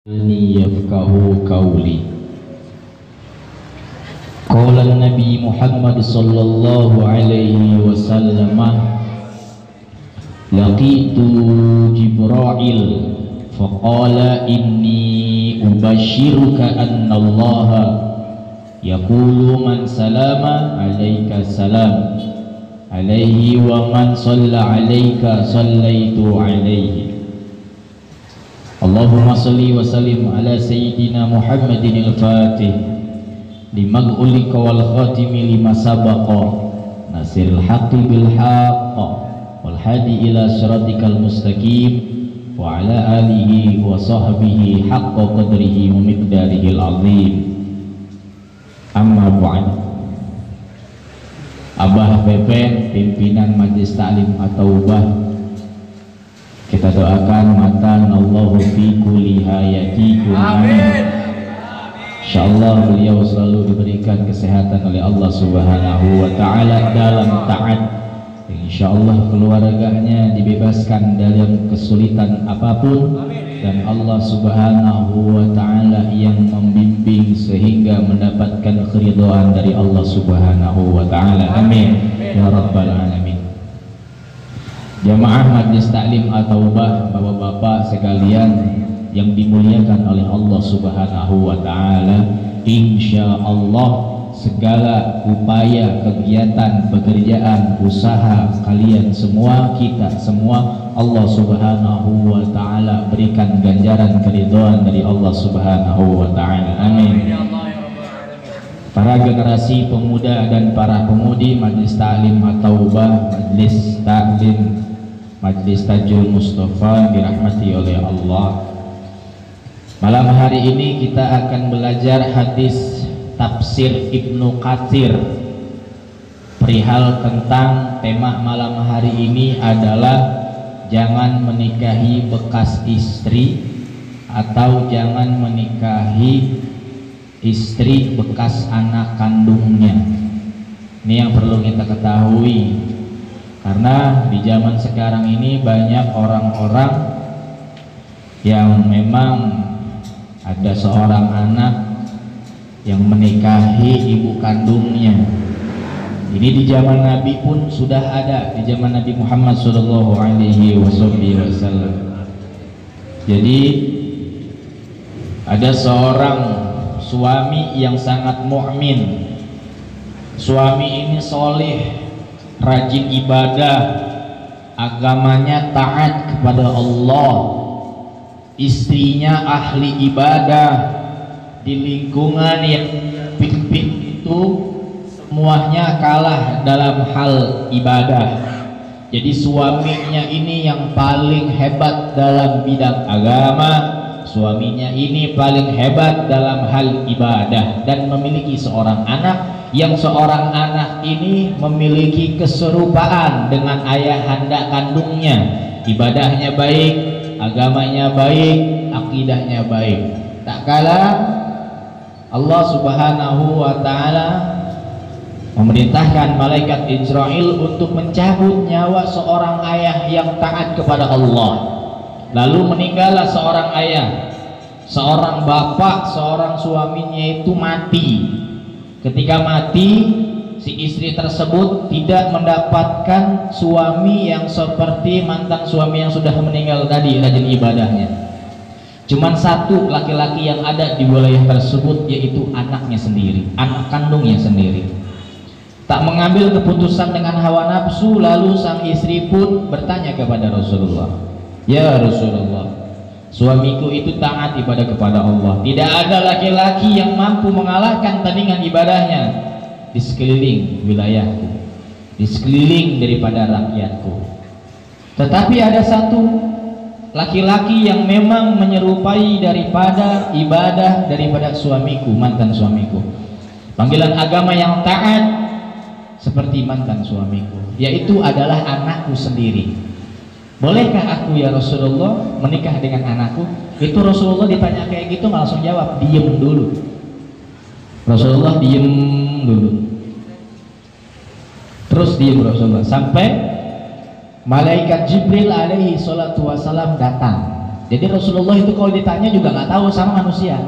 yafqahu qawli. Qala Nabi Muhammad sallallahu alaihi wasallam, laqitu Jibril faqala inni ubashiruka anna Allah yaqulu man salama alayka salam alaihi wa man shalla alayka sallaitu alaihi. Allahumma salli wa sallim ala sayyidina Muhammadin al-Fatih limag'ulika wal khatimi lima sabaqa nasiril haqqi bil haqq wal hadi ila siratikal mustaqim wa ala alihi wa sahbihi haqqa qadrihi wa miqdarihil azim. Amma ba'd. Abah Pepen, pimpinan Majelis Ta'lim At-Taubah, kita doakan matan Allahu fi kulli hayatikum. Amin. Insyaallah beliau selalu diberikan kesehatan oleh Allah Subhanahu wa taala dalam taat. Insyaallah keluarganya dibebaskan dari kesulitan apapun. Amin. Dan Allah Subhanahu wa taala yang membimbing sehingga mendapatkan keridhaan dari Allah Subhanahu wa taala. Amin. Ya rabbal alamin. Jamaah Majelis Ta'lim At-Taubah, bapak-bapak sekalian yang dimuliakan oleh Allah Subhanahu wa taala, insyaallah segala upaya, kegiatan, pekerjaan, usaha kalian semua, kita semua, Allah Subhanahu wa taala berikan ganjaran keridhaan dari Allah Subhanahu wa taala. Amin. Para generasi pemuda dan para pemudi Majelis Ta'lim At-Taubah, Majelis Ta'lim Majelis Tajul Mustafa dirahmati oleh Allah. Malam hari ini kita akan belajar hadis tafsir Ibnu Katsir. Perihal tentang tema malam hari ini adalah jangan menikahi bekas istri atau jangan menikahi istri bekas anak kandungnya. Ini yang perlu kita ketahui. Karena di zaman sekarang ini banyak orang-orang yang memang ada seorang anak yang menikahi ibu kandungnya. Ini di zaman Nabi pun sudah ada, di zaman Nabi Muhammad sallallahu alaihi wasallam. Jadi ada seorang suami yang sangat mukmin. Suami ini soleh, rajin ibadah, agamanya taat kepada Allah, istrinya ahli ibadah, di lingkungan yang pimpin itu semuanya kalah dalam hal ibadah. Jadi suaminya ini yang paling hebat dalam bidang agama, suaminya ini paling hebat dalam hal ibadah, dan memiliki seorang anak yang seorang anak ini memiliki keserupaan dengan ayahanda kandungnya. Ibadahnya baik, agamanya baik, akidahnya baik. Tak kala Allah Subhanahu wa taala memerintahkan malaikat Israel untuk mencabut nyawa seorang ayah yang taat kepada Allah. Lalu meninggallah seorang ayah, seorang bapak, seorang suaminya itu mati. Ketika mati, si istri tersebut tidak mendapatkan suami yang seperti mantan suami yang sudah meninggal tadi, rajin ibadahnya. Cuman satu laki-laki yang ada di wilayah tersebut, yaitu anaknya sendiri, anak kandungnya sendiri. Tak mengambil keputusan dengan hawa nafsu, lalu sang istri pun bertanya kepada Rasulullah, "Ya Rasulullah, suamiku itu taat ibadah kepada Allah. Tidak ada laki-laki yang mampu mengalahkan tandingan ibadahnya di sekeliling wilayahku, di sekeliling daripada rakyatku. Tetapi ada satu laki-laki yang memang menyerupai daripada ibadah daripada suamiku, mantan suamiku. Panggilan agama yang taat seperti mantan suamiku, yaitu adalah anakku sendiri. Bolehkah aku ya Rasulullah menikah dengan anakku?" Itu Rasulullah ditanya kayak gitu nggak langsung jawab, diem dulu. Rasulullah diem dulu, terus diem Rasulullah sampai malaikat Jibril alaihi salatu wasalam datang. Jadi Rasulullah itu kalau ditanya juga nggak tahu sama manusia.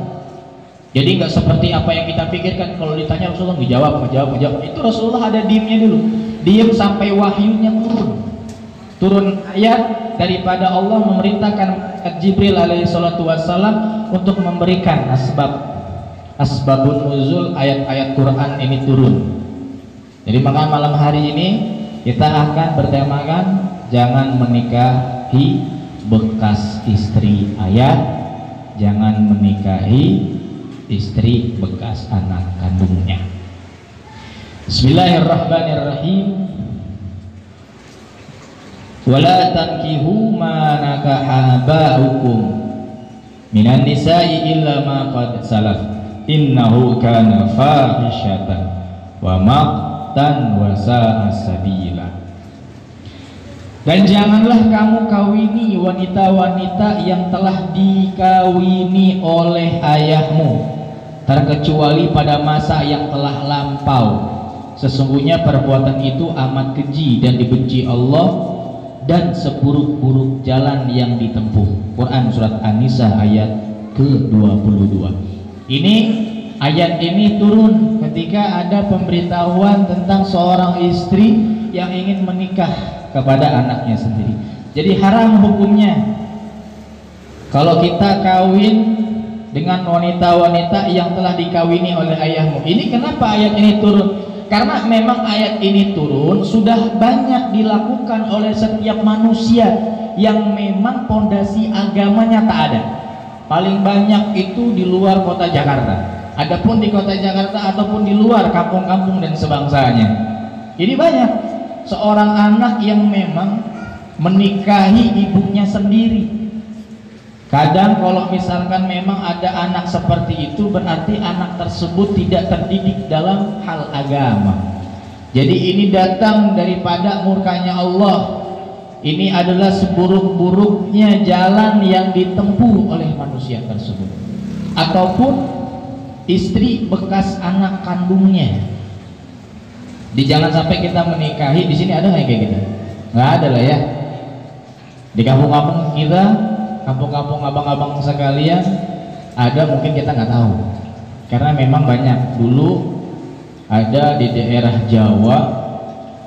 Jadi nggak seperti apa yang kita pikirkan, kalau ditanya Rasulullah ngejawab. Itu Rasulullah ada diamnya dulu, diam sampai wahyunya turun ayat daripada Allah memerintahkan Jibril alaihi salatu wassalam untuk memberikan asbabun nuzul ayat-ayat Quran ini turun. Jadi maka malam hari ini kita akan bertemakan jangan menikahi bekas istri ayah, jangan menikahi istri bekas anak kandungnya. Bismillahirrahmanirrahim. Wala tankihu ma nakaha aba'ukum minan nisa'i illa ma qad salaf innahu kana fahishatan wa maqtan wa sa'a sabila. Dan janganlah kamu kawini wanita-wanita yang telah dikawini oleh ayahmu, terkecuali pada masa yang telah lampau. Sesungguhnya perbuatan itu amat keji dan dibenci Allah, dan seburuk-buruk jalan yang ditempuh. Quran surat An-Nisa ayat ke-22. Ini ayat ini turun ketika ada pemberitahuan tentang seorang istri yang ingin menikah kepada anaknya sendiri. Jadi haram hukumnya kalau kita kawin dengan wanita-wanita yang telah dikawini oleh ayahmu. Ini kenapa ayat ini turun? Karena memang ayat ini turun sudah banyak dilakukan oleh setiap manusia yang memang pondasi agamanya tak ada. Paling banyak itu di luar kota Jakarta. Adapun di kota Jakarta ataupun di luar kampung-kampung dan sebangsanya, ini banyak seorang anak yang memang menikahi ibunya sendiri. Kadang kalau misalkan memang ada anak seperti itu, berarti anak tersebut tidak terdidik dalam hal agama. Jadi ini datang daripada murkanya Allah. Ini adalah seburuk-buruknya jalan yang ditempuh oleh manusia tersebut, ataupun istri bekas anak kandungnya. Jangan sampai kita menikahi. Di sini ada nggak kayak gitu? Nggak ada lah ya. Di kampung-kampung kita, kampung-kampung abang-abang sekalian, ada, mungkin kita nggak tahu karena memang banyak. Dulu ada di daerah Jawa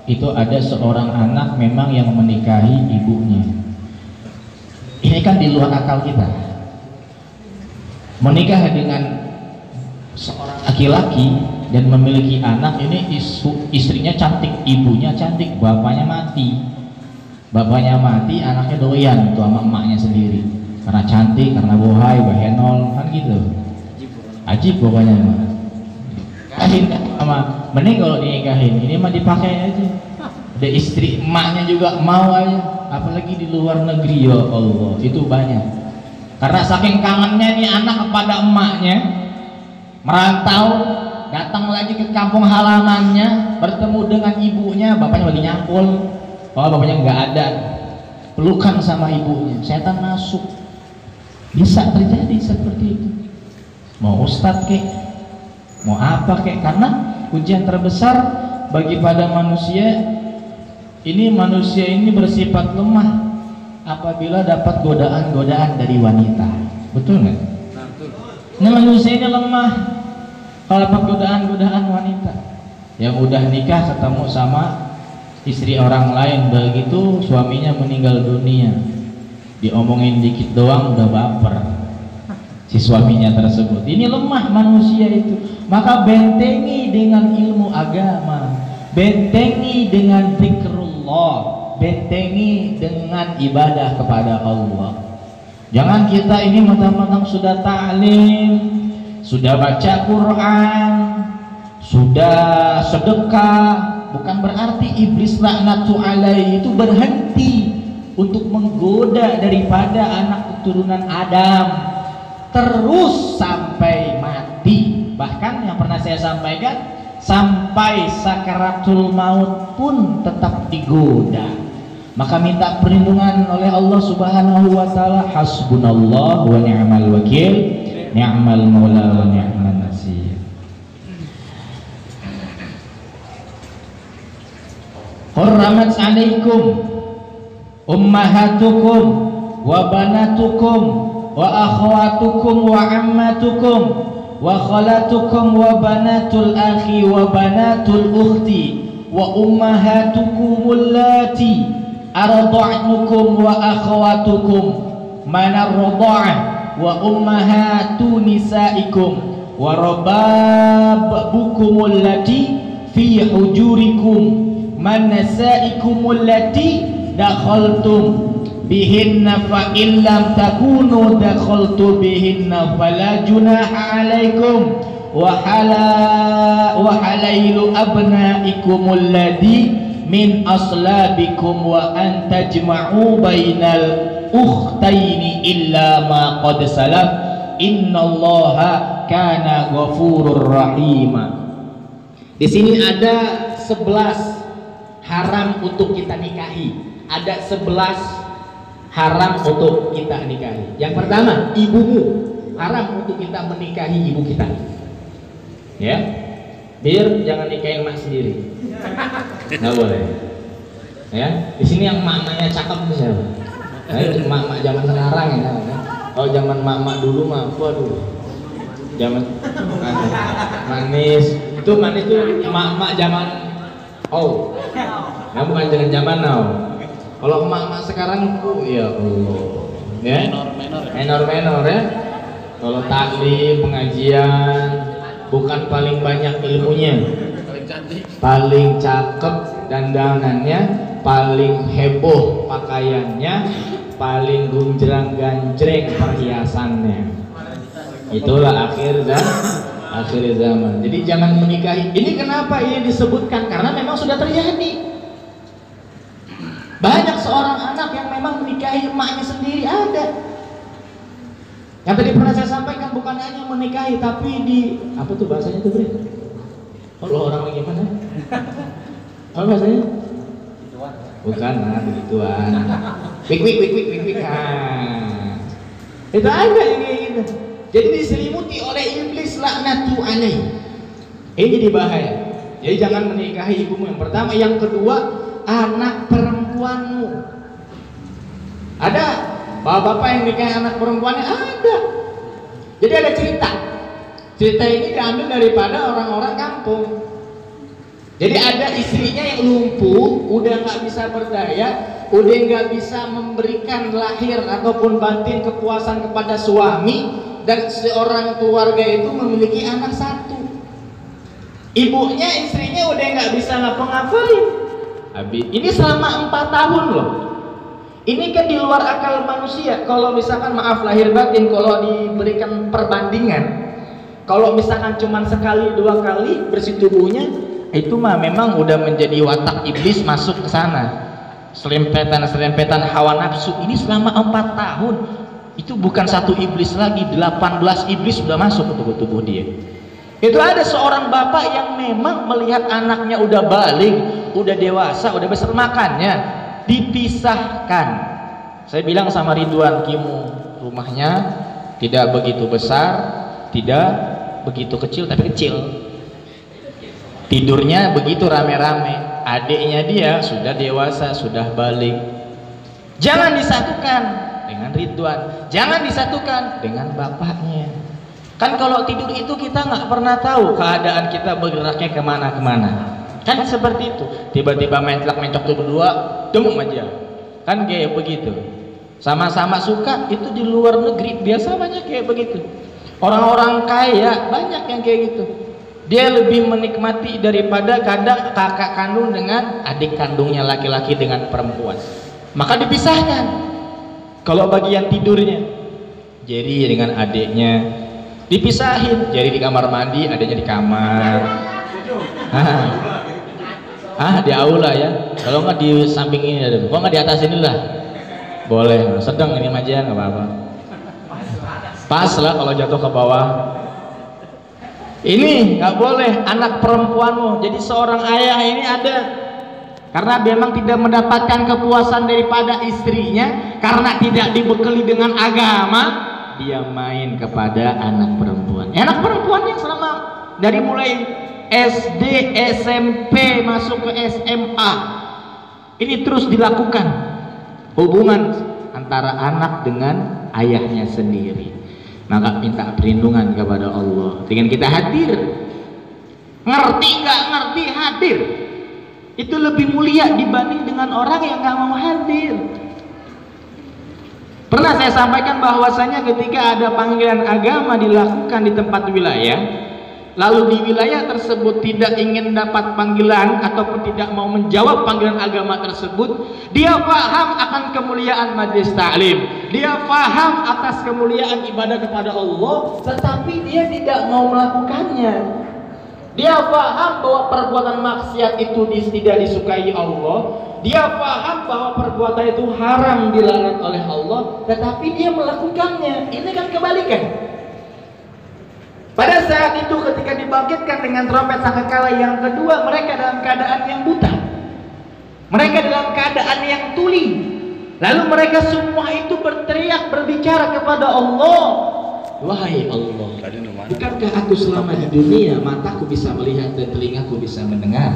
itu ada seorang anak memang yang menikahi ibunya. Ini kan di luar akal kita. Menikah dengan seorang laki-laki dan memiliki anak, ini istrinya cantik, ibunya cantik, bapaknya mati. Bapaknya mati, anaknya doyan itu sama emaknya sendiri karena cantik, karena bohai, bahenol, kan gitu. Ajib pokoknya mah. Kahin sama, mending kalau dinikahin ini mah dipakai aja. Ada istri emaknya juga mau aja, apalagi di luar negeri, ya Allah itu banyak. Karena saking kangennya nih anak kepada emaknya, merantau, datang lagi ke kampung halamannya, bertemu dengan ibunya, bapaknya lagi nyangkul. Oh, bapaknya nggak ada, pelukan sama ibunya, setan masuk. Bisa terjadi seperti itu. Mau ustadz kek, mau apa kek, karena ujian terbesar bagi pada manusia ini bersifat lemah apabila dapat godaan-godaan dari wanita. Betul nggak? Nah, manusia ini lemah kalau dapat godaan-godaan wanita. Yang udah nikah ketemu sama istri orang lain, begitu suaminya meninggal dunia, diomongin dikit doang udah baper si suaminya tersebut. Ini lemah manusia itu. Maka bentengi dengan ilmu agama, bentengi dengan zikrullah, bentengi dengan ibadah kepada Allah. Jangan kita ini mentang-mentang sudah ta'lim, sudah baca Quran, sudah sedekah, bukan berarti iblis laknatu alaihi itu berhenti untuk menggoda daripada anak keturunan Adam terus sampai mati. Bahkan yang pernah saya sampaikan, sampai sakaratul maut pun tetap digoda. Maka minta perlindungan oleh Allah Subhanahu wa taala. Hasbunallah wa ni'mal wakil, ni'mal maula wa ni'man nasir. Hurramat alaikum ummahatukum wa banatukum wa akhwatukum wa ammatukum wa khalatukum wa banatul akhi wa banatul ukhti wa ummahatukum allati arda'nukum wa akhwatukum manar radha'ah wa ummahatu nisaikum wa rababukum allati fi hujurikum man nisaikum allati dakhaltum bihinna fa in lam takunu dakhaltu bihinna fala junaha alaikum wa halailu abnaikum alladhi min aslabikum wa an tajma'u bainal ukhtaini illa ma qad salaf innallaha kana ghafurur rahima. Di sini ada 11 haram untuk kita nikahi. Ada 11 haram untuk kita nikahi. Yang pertama, ibumu. Haram untuk kita menikahi ibu kita. Ya. Biar jangan nikahin mak sendiri. Nggak boleh. Ya. Di sini yang mak-maknya cakep tuh siapa? Nah, itu mak-mak zaman sekarang ya. Kalau zaman mak-mak dulu mah, waduh. Zaman manis. Itu manis tuh mak-mak zaman nah bukan dengan zaman now. Kalau emak-emak sekarang tuh ya Allah, ya menor ya. Kalau taklim pengajian bukan paling banyak ilmunya, paling cakep dandanannya, paling heboh pakaiannya, paling gunjrang-ganjreng perhiasannya. Itulah akhir zaman. Jadi jangan menikahi. Ini kenapa ini disebutkan? Karena memang sudah terjadi. Banyak seorang anak yang memang menikahi emaknya sendiri ada. Yang tadi pernah saya sampaikan bukan hanya menikahi tapi di apa tuh bahasanya tuh Bre? Kalau orang lagi mana? Apa bahasanya? Bukan begituan. Wik. Itu ada yang kayak gitu. Jadi diselimuti oleh iblis laknatu alaih. Ini jadi bahaya. Jadi jangan menikahi ibumu yang pertama, yang kedua anak perempuanmu. Ada bapak-bapak yang nikahi anak perempuannya ada. Jadi ada cerita. Cerita ini diambil daripada orang-orang kampung. Jadi ada istrinya yang lumpuh, udah nggak bisa berdaya, udah nggak bisa memberikan lahir ataupun batin kepuasan kepada suami, dan seorang keluarga itu memiliki anak satu. Ibunya, istrinya udah nggak bisa ngapa-ngapain. Ini selama 4 tahun loh. Ini kan di luar akal manusia. Kalau misalkan maaf lahir batin, kalau diberikan perbandingan, kalau misalkan cuma sekali 2 kali bersih tubuhnya, itu mah memang udah menjadi watak iblis masuk ke sana. Serempetan hawa nafsu. Ini selama 4 tahun. Itu bukan satu iblis lagi, 18 iblis sudah masuk ke tubuh dia. Itu ada seorang bapak yang memang melihat anaknya udah balik, udah dewasa, udah besar, makannya dipisahkan. Saya bilang sama Ridwan, Kimu rumahnya tidak begitu besar, tidak begitu kecil, tapi kecil. Tidurnya begitu rame-rame. Adiknya dia sudah dewasa, sudah balik. Jangan disatukan dengan Ridwan, jangan disatukan dengan bapaknya. Kan kalau tidur itu kita nggak pernah tahu keadaan kita bergeraknya kemana-kemana. Kan seperti itu. Tiba-tiba menclak-mencok tuh berdua, demam aja. Kan kayak begitu. Sama-sama suka, itu di luar negeri biasa banyak kayak begitu. Orang-orang kaya banyak yang kayak gitu. Dia lebih menikmati daripada kadang kakak kandung dengan adik kandungnya laki-laki dengan perempuan. Maka dipisahkan. Kalau bagian tidurnya, jadi dengan adiknya dipisahin, jadi di kamar mandi, adanya di kamar, di aula ya. Kalau nggak di samping ini ada, kok nggak di atas ini lah, boleh. Sedang ini aja nggak apa-apa. Pas lah kalau jatuh ke bawah. Ini nggak boleh anak perempuanmu. Jadi seorang ayah ini ada, karena memang tidak mendapatkan kepuasan daripada istrinya, karena tidak dibekali dengan agama, dia main kepada anak perempuan. Anak perempuan yang selama dari mulai SD, SMP masuk ke SMA, ini terus dilakukan hubungan antara anak dengan ayahnya sendiri. Maka minta perlindungan kepada Allah dengan kita hadir. Ngerti nggak ngerti, hadir. Itu lebih mulia dibanding dengan orang yang nggak mau hadir. Pernah saya sampaikan bahwasanya ketika ada panggilan agama dilakukan di tempat wilayah, lalu di wilayah tersebut tidak ingin dapat panggilan ataupun tidak mau menjawab panggilan agama tersebut, dia paham akan kemuliaan majelis taklim, dia paham atas kemuliaan ibadah kepada Allah, tetapi dia tidak mau melakukannya. Dia paham bahwa perbuatan maksiat itu tidak disukai Allah, dia paham bahwa perbuatan itu haram dilarang oleh Allah, tetapi dia melakukannya. Ini kan kebalikan. Pada saat itu ketika dibangkitkan dengan trompet sangkakala yang kedua, mereka dalam keadaan yang buta, mereka dalam keadaan yang tuli. Lalu mereka semua itu berteriak, berbicara kepada Allah, wahai Allah, bukankah aku selama di dunia mataku bisa melihat dan telingaku bisa mendengar?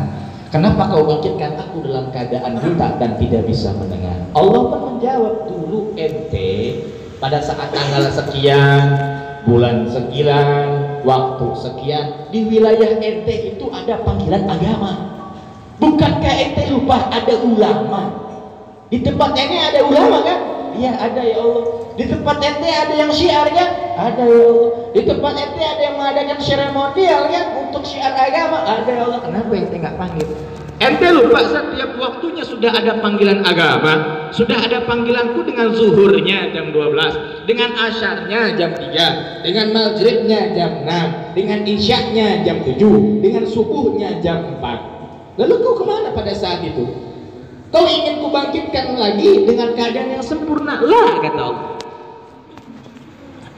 Kenapa kau bangkitkan aku dalam keadaan buta dan tidak bisa mendengar? Allah pun menjawab, dulu ente pada saat tanggal sekian, bulan sekian, waktu sekian, di wilayah ente itu ada panggilan agama. Bukankah ente lupa ada ulama? Di tempat ente ada ulama kan? Iya ada ya Allah. Di tempat ente ada yang syiarnya? Ada ya Allah. Di tempat ente ada yang mengadakan seremonial kan untuk syiar agama? Ada ya Allah. Kenapa ente nggak panggil? Ente lupa setiap waktunya sudah ada panggilan agama, sudah ada panggilanku dengan zuhurnya jam 12, dengan asyarnya jam 3, dengan maghribnya jam 6, dengan isyaknya jam 7, dengan subuhnya jam 4. Lalu kau kemana pada saat itu? Kau ingin kubangkitkan lagi dengan keadaan yang sempurna? Lah, kata Allah,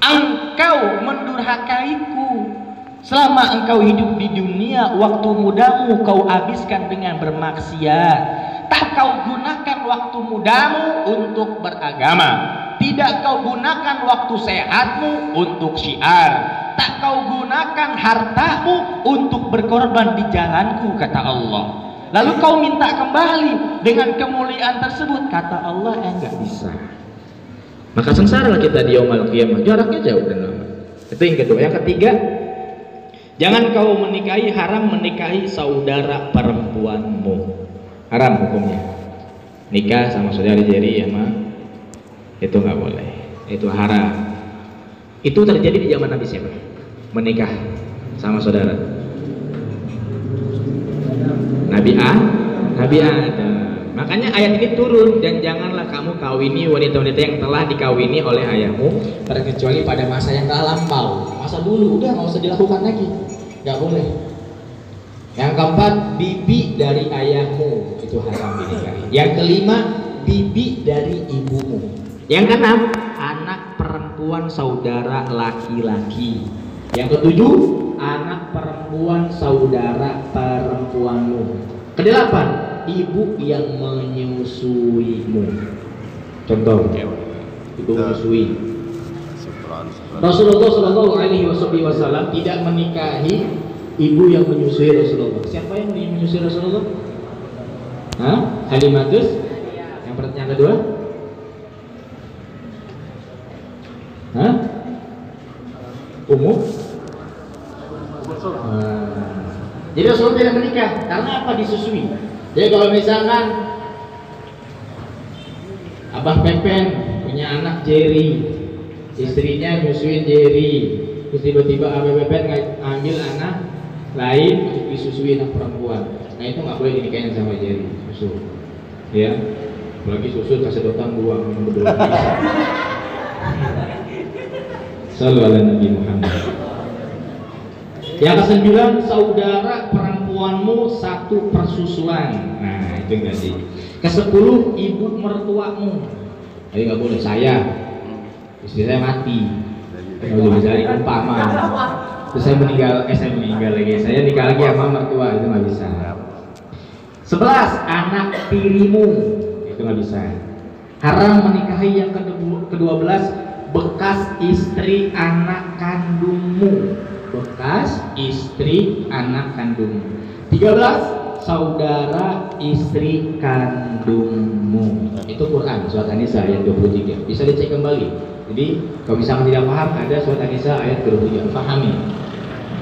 engkau mendurhakaiku. Selama engkau hidup di dunia, waktu mudamu kau habiskan dengan bermaksiat. Tak kau gunakan waktu mudamu untuk beragama. Tidak kau gunakan waktu sehatmu untuk syiar. Tak kau gunakan hartamu untuk berkorban di jalanku, kata Allah. Lalu kau minta kembali dengan kemuliaan tersebut, kata Allah, enggak bisa. Maka sengsara kita di yaumul qiyamah, jaraknya jauh dan lama. Itu yang kedua. Yang ketiga, jangan kau menikahi, haram menikahi saudara perempuanmu. Haram hukumnya. Nikah sama saudari jeri ya mah, itu nggak boleh. Itu haram. Itu terjadi di zaman Nabi siapa? Menikah sama saudara. Nabi Adam. Makanya ayat ini turun, dan janganlah kamu kawini wanita-wanita yang telah dikawini oleh ayahmu, terkecuali pada masa yang telah lampau. Masa dulu udah nggak usah dilakukan lagi, nggak boleh. Yang keempat, bibi dari ayahmu, itu haram dinikahi. Yang kelima, bibi dari ibumu. Yang keenam, anak perempuan saudara laki-laki. Yang ketujuh, anak perempuan saudara perempuanmu. Kedelapan, ibu yang menyusuimu. Contoh, ibu menyusui. Rasulullah Shallallahu Alaihi Wasallam tidak menikahi ibu yang menyusui Rasulullah. Siapa yang menyusui Rasulullah? Halimatus. Yang kedua? Ummu. Jadi Rasulullah tidak menikah karena apa? Disusui. Jadi kalau misalkan Abah Pepen punya anak Jerry, istrinya nyusuin Jerry, terus tiba-tiba Abah Pepen ambil anak lain untuk disusui anak perempuan, nah itu nggak boleh dinikahin sama Jerry, susu, ya, apalagi susu kesedotan buang berdua. Sallu ala Nabi Muhammad. Yang kesembilan, saudara perempuanmu satu persusuan. Nah itu enggak sih. Kesepuluh, ibu mertuamu. Jadi nggak boleh. Saya, istri saya mati, kalau misalnya umpama, terus saya meninggal lagi, saya nikah lagi sama mertua, itu nggak bisa. 11, anak tirimu, itu nggak bisa. Haram menikahi yang ke-12, bekas istri anak kandungmu. Bekas istri anak kandungmu. 13, saudara istri kandungmu. Itu Itu Quran surat An-Nisa ayat 23. Bisa dicek kembali. Jadi kalau misalnya tidak paham, ada surat An-Nisa ayat 23. Pahami.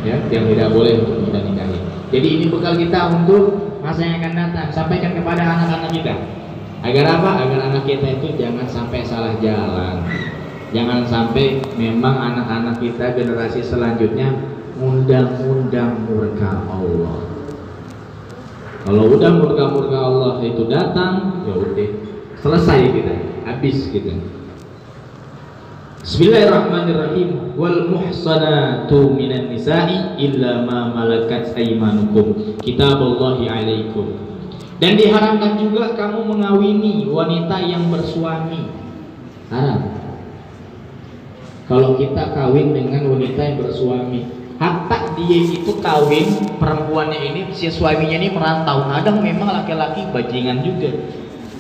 Ya, yang tidak boleh untuk kita nikahi. Jadi ini bekal kita untuk masa yang akan datang. Sampaikan kepada anak-anak kita. Agar apa? Agar anak kita itu jangan sampai salah jalan. Jangan sampai memang anak-anak kita generasi selanjutnya undang-undang murka Allah. Kalau udah murka Allah itu datang, ya udah selesai kita, habis kita. Bismillahirrahmanirrahim. Wal muhsanatu minan nisa'i illa ma malakat aymanukum kitaballahi alaikum. Dan diharamkan juga kamu mengawini wanita yang bersuami. Haram. Kalau kita kawin dengan wanita yang bersuami, hatta dia itu kawin, perempuannya ini, si suaminya ini merantau. Kadang memang laki-laki bajingan juga.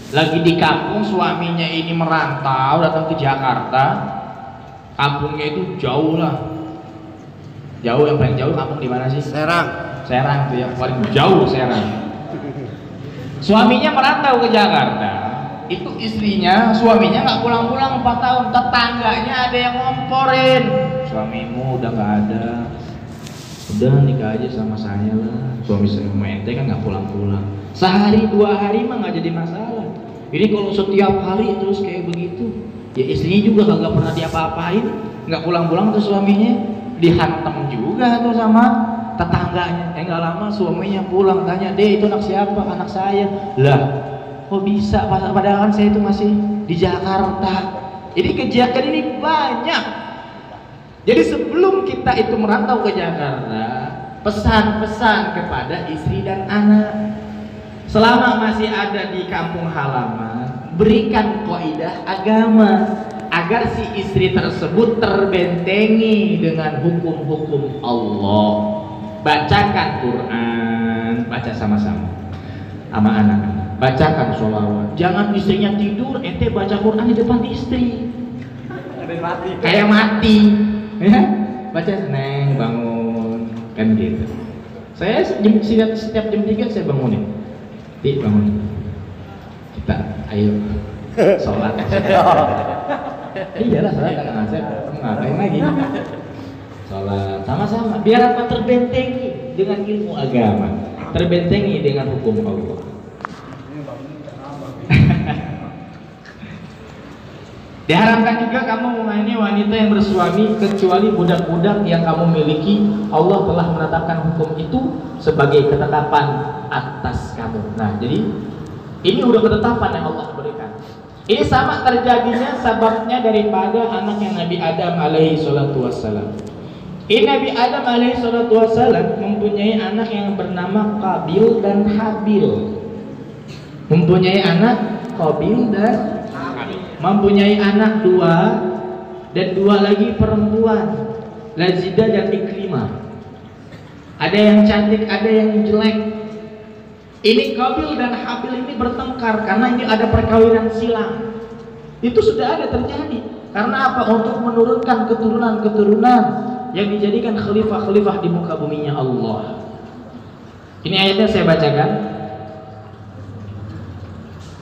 Lagi di kampung, suaminya ini merantau datang ke Jakarta. Kampungnya itu jauh lah. Jauh, yang paling jauh kampung di mana sih? Serang. Serang tuh yang paling jauh, Serang. Suaminya merantau ke Jakarta. Itu istrinya, suaminya nggak pulang-pulang 4 tahun. Tetangganya ada yang ngomporin, suamimu udah nggak ada, udah nikah aja sama saya lah. Suami ente kan nggak pulang-pulang. Sehari 2 hari mah nggak jadi masalah. Ini kalau setiap hari terus kayak begitu, ya istrinya juga kagak pernah diapa-apain, nggak pulang-pulang tuh suaminya dihantam juga tuh sama tetangganya. Nggak lama suaminya pulang, tanya, "Deh, itu anak siapa?" "Anak saya." "Lah, kok bisa? Padahal kan saya itu masih di Jakarta." Jadi kejahatan ini banyak. Jadi sebelum kita itu merantau ke Jakarta, pesan-pesan kepada istri dan anak. Selama masih ada di kampung halaman, berikan kaidah agama agar si istri tersebut terbentengi dengan hukum-hukum Allah. Bacakan Quran, baca sama-sama sama anak-anak. Bacakan sholawat. Jangan istrinya tidur, ente baca Quran di depan istri. Kayak mati. Ya? Baca seneng, bangun, kan gitu. Saya setiap jam 3 saya bangunin. Bangun. Kita ayo sholat. Iyalah sholat kan asep. Ngapain lagi? Sholat sama-sama. Biar apa? Terbentengi dengan ilmu agama, terbentengi dengan hukum Allah. Diharamkan juga kamu mengaini wanita yang bersuami kecuali budak-budak yang kamu miliki. Allah telah menetapkan hukum itu sebagai ketetapan atas kamu. Nah, jadi ini udah ketetapan yang Allah berikan. Ini sama terjadinya sebabnya daripada anaknya Nabi Adam alaihi salatu wassalam. Ini Nabi Adam alaihi salatu wassalam mempunyai anak yang bernama Qabil dan Habil. Mempunyai anak Qabil dan mempunyai anak 2 dan 2 lagi perempuan, Lazidah dan Ikrimah. Ada yang cantik, ada yang jelek. Ini Qabil dan Habil ini bertengkar karena ini ada perkawinan silang. Itu sudah ada terjadi. Karena apa? Untuk menurunkan keturunan-keturunan yang dijadikan khalifah-khalifah di muka buminya Allah. Ini ayatnya saya bacakan.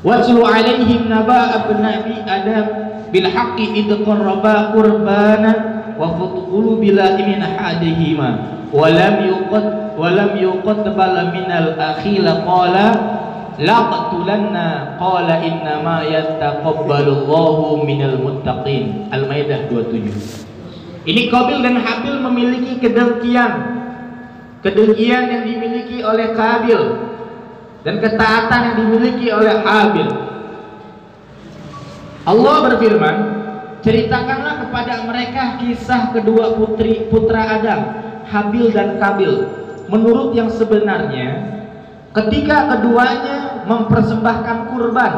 Watlu alaihim naba'a Nabi Adam bil haqqi id qarraba qurbana wa futqulu bila min ahadihima wa lam yuqaddal min al akhil qala la qatulanna qala inna ma yattaqabbalu Allahu minal muttaqin. Al-Maidah 27. Ini Qabil dan Habil memiliki kedengkian yang dimiliki oleh Qabil dan ketaatan yang dimiliki oleh Habil. Allah berfirman, ceritakanlah kepada mereka kisah kedua putra Adam, Habil dan Qabil. Menurut yang sebenarnya, ketika keduanya mempersembahkan kurban,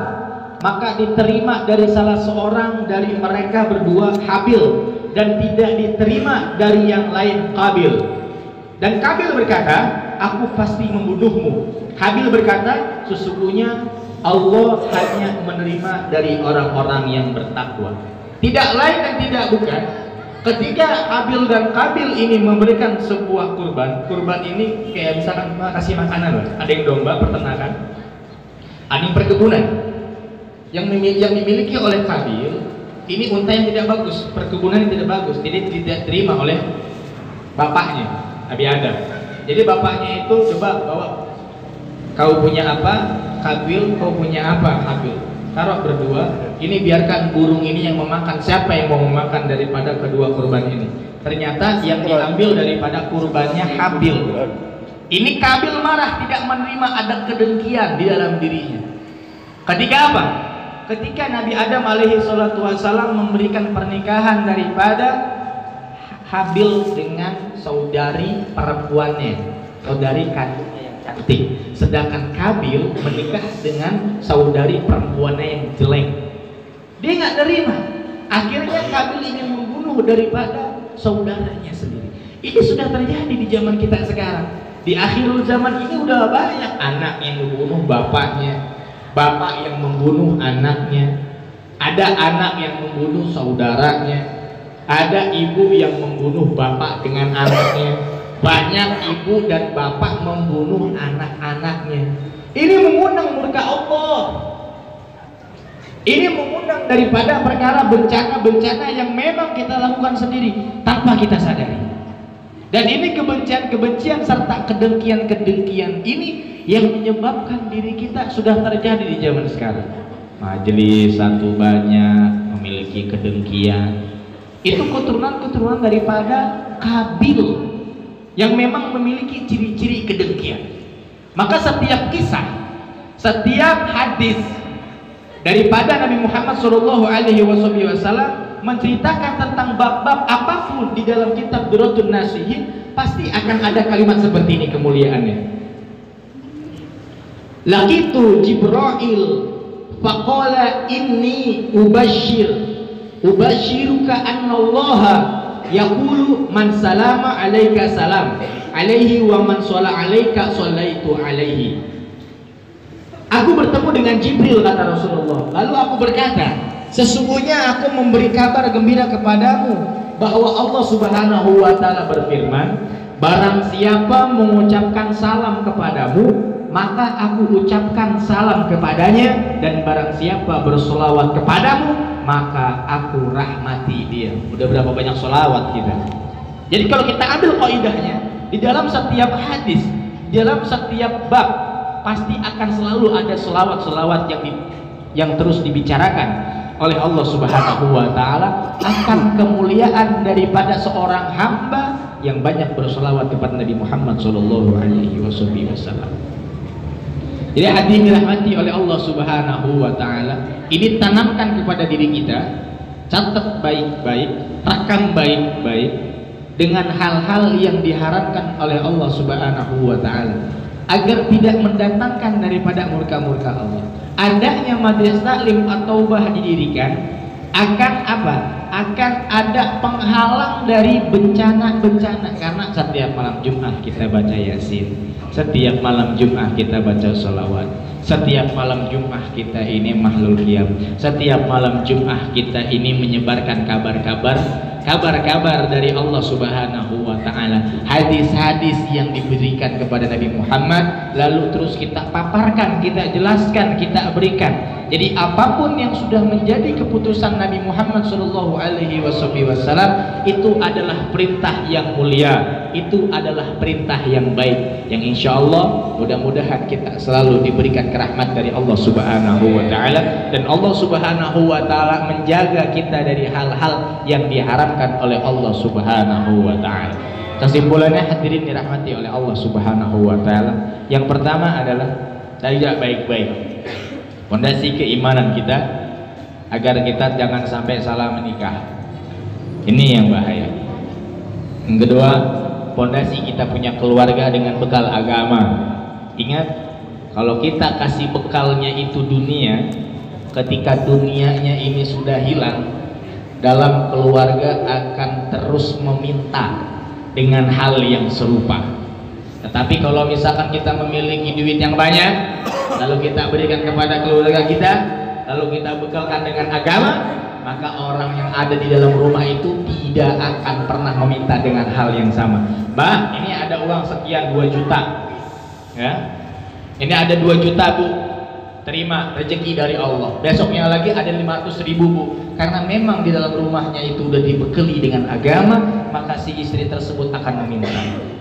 maka diterima dari salah seorang dari mereka berdua, Habil, dan tidak diterima dari yang lain, Qabil. Dan Qabil berkata, "Aku pasti membunuhmu." Habil berkata, "Sesungguhnya Allah hanya menerima dari orang-orang yang bertakwa." Tidak lain dan tidak bukan, ketika Habil dan Qabil ini memberikan sebuah kurban ini kayak misalkan kasih makanan, ada yang domba peternakan, ada yang perkebunan. yang dimiliki oleh Qabil ini unta yang tidak bagus, perkebunan yang tidak bagus, jadi tidak terima oleh bapaknya Nabi Adam. Jadi bapaknya itu coba bawa, kau punya apa Qabil, kau punya apa Habil, taruh berdua, ini biarkan burung ini yang memakan. Siapa yang mau memakan daripada kedua kurban ini? Ternyata yang diambil daripada kurbannya Habil. Ini Qabil marah, tidak menerima, ada kedengkian di dalam dirinya. Ketika apa? Ketika Nabi Adam alaihi salatu wassalam memberikan pernikahan daripada Habil dengan saudari perempuannya, saudari kandungnya yang cantik. Sedangkan Qabil menikah dengan saudari perempuannya yang jelek. Dia nggak terima. Akhirnya Qabil ingin membunuh daripada saudaranya sendiri. Ini sudah terjadi di zaman kita sekarang. Di akhir zaman ini udah banyak anak yang membunuh bapaknya, bapak yang membunuh anaknya, ada anak yang membunuh saudaranya, ada ibu yang membunuh bapak dengan anaknya, banyak ibu dan bapak membunuh anak-anaknya. Ini mengundang murka Allah. Ini mengundang daripada perkara bencana-bencana yang memang kita lakukan sendiri tanpa kita sadari. Dan ini kebencian-kebencian serta kedengkian-kedengkian ini yang menyebabkan diri kita sudah terjadi di zaman sekarang. Majelis satu banyak memiliki kedengkian. Itu keturunan-keturunan daripada Qabil yang memang memiliki ciri-ciri kedengkian. Maka setiap kisah, setiap hadis daripada Nabi Muhammad SAW menceritakan tentang bab-bab apapun di dalam kitab Duratun Nasihin, pasti akan ada kalimat seperti ini kemuliaannya. Laqitu Jibril faqala inni ubashiruka anna Allah yaqulu man salama alaika salam alaihi wa man shalla alaika shallaitu alaihi. Aku bertemu dengan Jibril, kata Rasulullah. Lalu aku berkata, sesungguhnya aku memberi kabar gembira kepadamu bahwa Allah Subhanahu wa ta'ala berfirman, barang siapa mengucapkan salam kepadamu, maka aku ucapkan salam kepadanya, dan barang siapa bersolawat kepadamu, maka aku rahmati dia. Udah berapa banyak solawat kita? Jadi kalau kita ambil kaidahnya, di dalam setiap hadis, di dalam setiap bab, pasti akan selalu ada selawat-selawat yang terus dibicarakan oleh Allah Subhanahu wa ta'ala akan kemuliaan daripada seorang hamba yang banyak berselawat kepada Nabi Muhammad sallallahu alaihi wasallam. Jadi hadis dirahmati oleh Allah Subhanahu wa ta'ala, ini tanamkan kepada diri kita, catat baik-baik, rekam baik-baik dengan hal-hal yang diharapkan oleh Allah Subhanahu wa ta'ala agar tidak mendatangkan daripada murka-murka Allah. Adanya majelis taklim atau taubah didirikan akan apa? Akan ada penghalang dari bencana-bencana, karena setiap malam Jumat kita baca Yasin, setiap malam Jumat kita baca sholawat, setiap malam Jumat kita ini mahlul qiyam, setiap malam Jumat kita ini menyebarkan kabar-kabar dari Allah Subhanahu wa ta'ala, hadis-hadis yang diberikan kepada Nabi Muhammad, lalu terus kita paparkan, kita jelaskan, kita berikan. Jadi apapun yang sudah menjadi keputusan Nabi Muhammad sallallahu alaihi wasallam itu adalah perintah yang mulia, itu adalah perintah yang baik, yang insya Allah mudah-mudahan kita selalu diberikan kerahmat dari Allah Subhanahu wa ta'ala, dan Allah Subhanahu wa ta'ala menjaga kita dari hal-hal yang diharamkan oleh Allah Subhanahu wa ta'ala. Kesimpulannya hadirin dirahmati oleh Allah Subhanahu wa ta'ala, yang pertama adalah jaga baik-baik fondasi keimanan kita agar kita jangan sampai salah menikah. Ini yang bahaya. Yang kedua, fondasi kita punya keluarga dengan bekal agama. Ingat, kalau kita kasih bekalnya itu dunia, ketika dunianya ini sudah hilang, dalam keluarga akan terus meminta dengan hal yang serupa. Tetapi kalau misalkan kita memiliki duit yang banyak, lalu kita berikan kepada keluarga kita, lalu kita bekalkan dengan agama, maka orang yang ada di dalam rumah itu tidak akan pernah meminta dengan hal yang sama. Mbak, ini ada uang sekian 2 juta ya, ini ada 2 juta Bu, terima rezeki dari Allah. Besoknya lagi ada 500.000 Bu, karena memang di dalam rumahnya itu udah dibekali dengan agama, maka si istri tersebut akan meminta,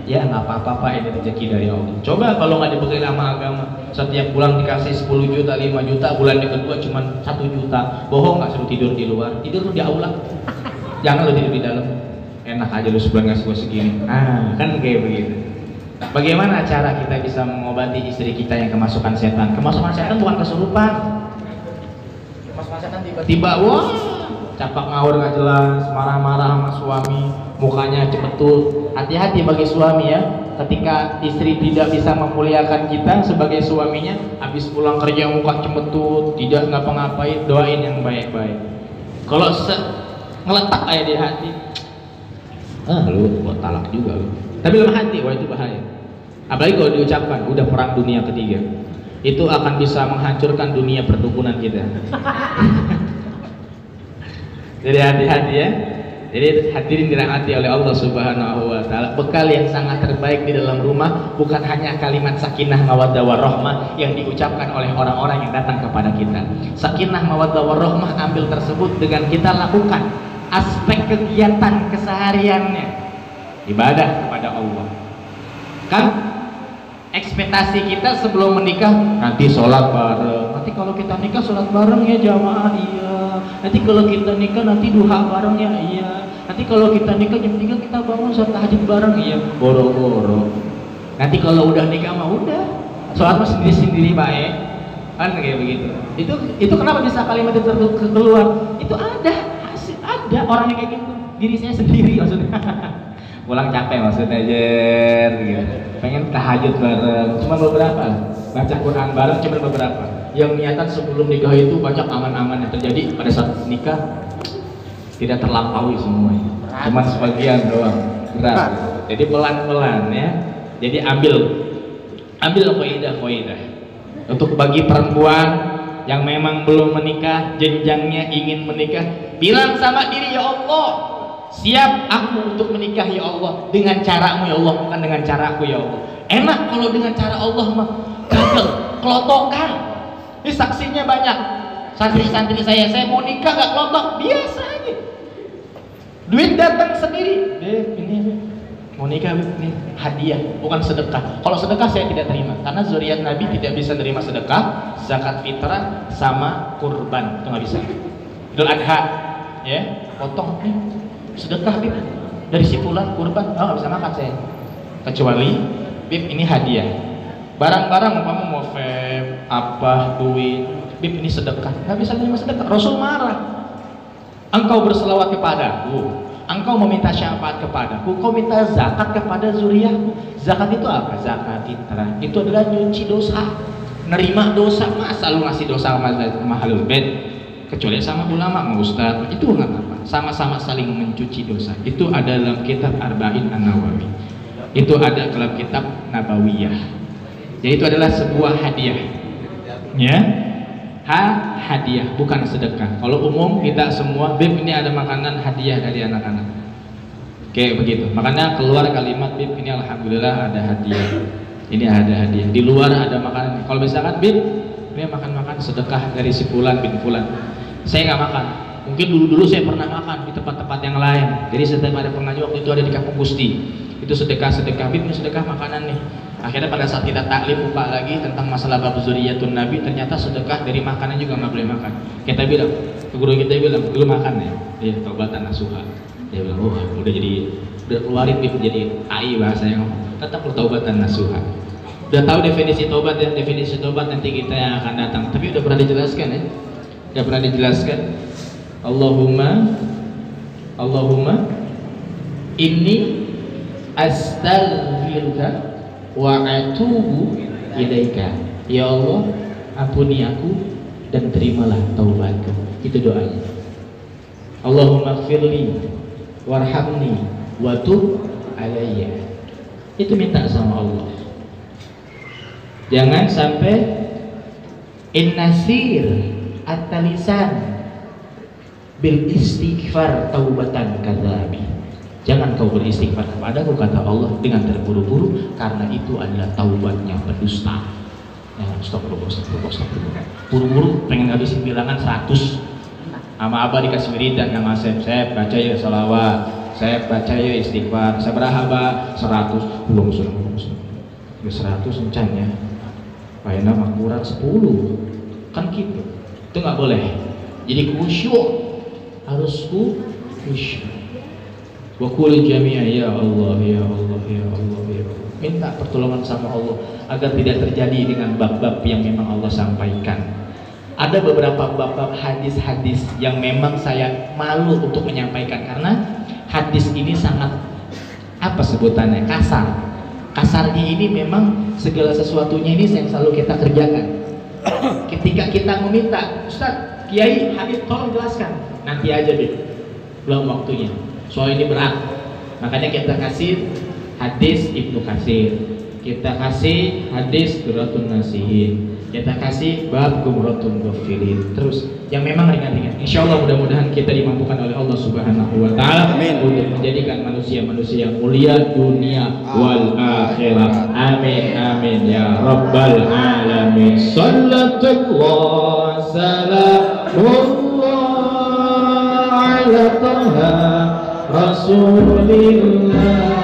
ya nggak apa-apa Pak, ini rezeki dari Allah. Coba kalau nggak dibekali sama agama, setiap bulan dikasih 10 juta, 5 juta, bulan yang kedua cuma 1 juta, bohong nggak, suruh tidur di luar, tidur di aula, jangan lo tidur di dalam, enak aja lu sebulan ngasih gua segini. Kan kayak begitu. Bagaimana cara kita bisa mengobati istri kita yang kemasukan setan? Kemasukan setan bukan kesurupan. Kemasukan setan tiba-tiba, wah, capak ngawur nggak jelas, marah-marah sama suami, mukanya cemberut. Hati-hati bagi suami ya, ketika istri tidak bisa memuliakan kita sebagai suaminya, habis pulang kerja muka cemberut, tidak ngapa-ngapain, doain yang baik-baik. Kalau ngeletak aja di hati, lu buat talak juga lu. Tapi dalam hati, wah itu bahaya. Apalagi kalau diucapkan, udah perang dunia ketiga, itu akan bisa menghancurkan dunia perdukunan kita. Jadi hati-hati ya. Jadi hadirin dirahmati oleh Allah Subhanahu wa taala, bekal yang sangat terbaik di dalam rumah bukan hanya kalimat sakinah mawaddah warahmah yang diucapkan oleh orang-orang yang datang kepada kita. Sakinah mawaddah warahmah ambil tersebut dengan kita lakukan aspek kegiatan kesehariannya, ibadah kepada Allah. Kan ekspektasi kita sebelum menikah, nanti sholat bareng, nanti kalau kita nikah sholat bareng ya jamaah, iya, nanti kalau kita nikah nanti duha bareng ya, iya, nanti kalau kita nikah jam 3 kita bangun sholat tahajud bareng, iya, boro-boro. Nanti kalau udah nikah mah udah sholat mah sendiri-sendiri baik, kan kayak begitu. Itu kenapa bisa kalimat itu keluar? Itu ada orang yang kayak gitu, diri saya sendiri maksudnya. Pulang capek maksudnya Jer, gitu. Pengen tahajud bareng, cuma beberapa, baca Quran bareng cuma beberapa. Yang niatan sebelum nikah itu banyak aman-aman yang terjadi, pada saat nikah tidak terlampaui semuanya, cuma sebagian doang, berat. Jadi pelan-pelan ya. Jadi ambil kaidah untuk bagi perempuan yang memang belum menikah, jenjangnya ingin menikah, bilang sama diri, ya Allah, siap aku untuk menikah ya Allah, dengan caramu ya Allah, bukan dengan caraku ya Allah. Enak kalau dengan cara Allah mah gagal, kelotokan. Ini saksinya banyak, santri-santri saya mau nikah gak kelotok, biasa aja, duit datang sendiri, ini mau nikah, ini hadiah, bukan sedekah. Kalau sedekah saya tidak terima, karena zuriat Nabi tidak bisa terima sedekah, zakat fitrah sama kurban, itu nggak bisa. Idul Adha, ya, potong nih, sedekah Bib, dari si fulan kurban, nggak bisa makan saya. Kecuali Bib ini hadiah, barang-barang umpama mau vape, apa, duit, Bib ini sedekah, nggak bisa terima sedekah. Rasul marah, engkau berselawat kepadaku, engkau meminta syafaat kepadaku, kau minta zakat kepada zuriatku. Zakat itu apa? Zakat fitrah itu adalah nyuci dosa, nerima dosa. Masa lu ngasih dosa sama Ahlul Bait, kecuali sama ulama, sama ustaz, itu nggak apa-apa, sama-sama saling mencuci dosa. Itu ada dalam kitab Arba'in An-Nawawi, itu ada dalam kitab Nabawiyah. Jadi itu adalah sebuah hadiah, ya, hadiah, bukan sedekah. Kalau umum kita semua, Bib ini ada makanan hadiah dari anak-anak, kayak begitu. Makanya keluar kalimat, Bib ini alhamdulillah ada hadiah, ini ada hadiah. Di luar ada makanan. Kalau misalkan Bib ini makan sedekah dari si fulan bin fulan, saya nggak makan. Mungkin dulu saya pernah makan di tempat-tempat yang lain. Jadi setiap ada pengajian, waktu itu ada di Kampung Gusti, itu sedekah, Bib ini sedekah makanan nih. Akhirnya pada saat kita taklim buka lagi tentang masalah bab zuriyatun Nabi, ternyata sedekah dari makanan juga nggak boleh makan. Kita bilang, guru kita bilang, dulu makan ya, dia taubatan nasuha. Dia bilang, oh udah keluarin Bib, jadi AI bahasanya, tetap taubatan nasuha. Udah tahu definisi taubat ya, definisi taubat nanti kita yang akan datang. Tapi udah pernah dijelaskan ya, udah pernah dijelaskan. Allahumma inni astaghfiruka wa atubu ilaika. Ya Allah, ampuni aku dan terimalah taubatku. Itu doanya. Allahumma ighfirli warhamni wa tub alayya. Itu minta sama Allah. Jangan sampai innasir at-talisan bil istighfar taubatan kadzabi. Jangan kau beristighfar kepadaku, kata Allah, dengan terburu-buru, karena itu adalah taubatnya pendusta. Nah, stop dulu. Buru-buru pengen habisin bilangan 100. Sama abah dikasih wiridan sama saya baca ya salawat, saya baca ya istighfar, saya berapa 100, belum 100 encan ya, kayaknya mah kurang 10 kan gitu, itu nggak boleh. Jadi khusyuk, harus khusyuk. Wa qul jami'a ya Allah ya Allah ya Allah ya Allah. Minta pertolongan sama Allah agar tidak terjadi dengan bab-bab yang memang Allah sampaikan. Ada beberapa bab-bab hadis-hadis yang memang saya malu untuk menyampaikan karena hadis ini sangat apa sebutannya, kasar. Kasarnya ini memang segala sesuatunya ini yang selalu kita kerjakan. Ketika kita meminta, Ustaz, Kiai, Habib tolong jelaskan, nanti aja deh, belum waktunya. Soal ini berat, makanya kita kasih hadis Ibnu Katsir, kita kasih hadis Duratun Nasihin, kita kasih bab Gumratun Ghafilin, terus yang memang ringan-ringan. Insya Allah mudah-mudahan kita dimampukan oleh Allah Subhanahu Wa Taala untuk menjadikan manusia-manusia yang mulia dunia wal akhirat. Amin amin ya rabbal alamin. Sallallahu salamullah ala Taha Rasulillah.